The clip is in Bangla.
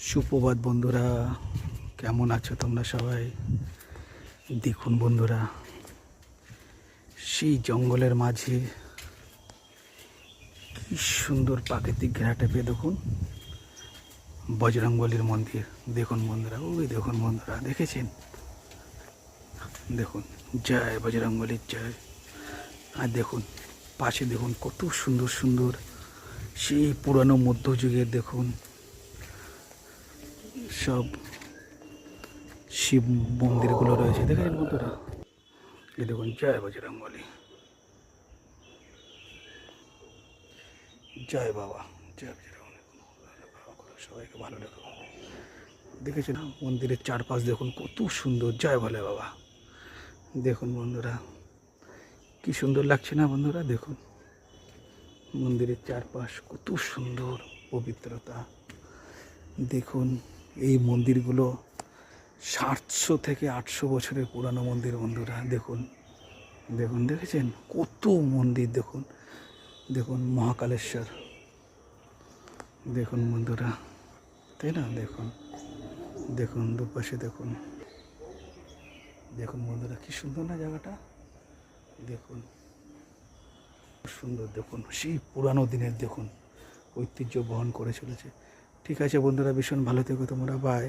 সুপ্রভাত বন্ধুরা, কেমন আছো তোমরা সবাই? দেখুন বন্ধুরা, সেই জঙ্গলের মাঝে কি সুন্দর প্রাকৃতিক ঘেরাটে পেয়ে দেখুন বজরংবলীর মন্দির। দেখুন বন্ধুরা, ওই দেখুন বন্ধুরা, দেখেছেন? দেখুন, জয় বজরংবলীর জয়। আর দেখুন পাশে দেখুন কত সুন্দর সুন্দর সেই পুরানো মধ্যযুগের দেখুন সব শিব মন্দিরগুলো রয়েছে। দেখেছেন বন্ধুরা? এই দেখুন, জয় বজরংবলী, জয় বাবা, জয় বজরংবলী। সবাইকে ভালো রেখো। দেখেছেন মন্দিরের চারপাশ দেখুন কত সুন্দর। জয় বলে বাবা। দেখুন বন্ধুরা, কি সুন্দর লাগছে না বন্ধুরা? দেখুন মন্দিরের চারপাশ কত সুন্দর পবিত্রতা। দেখুন এই মন্দিরগুলো 700 থেকে 800 বছরের পুরানো মন্দির বন্ধুরা। দেখুন দেখুন, দেখেছেন কত মন্দির? দেখুন দেখুন মহাকালেশ্বর, দেখুন বন্ধুরা, তাই না? দেখুন দেখুন দুপাশে দেখুন, দেখুন বন্ধুরা কি সুন্দর না জায়গাটা? দেখুন সুন্দর। দেখুন সেই পুরানো দিনের দেখুন ঐতিহ্য বহন করে চলেছে। ঠিক আছে বন্ধুরা, ভীষণ ভালো থেকো তোমরা। বাই।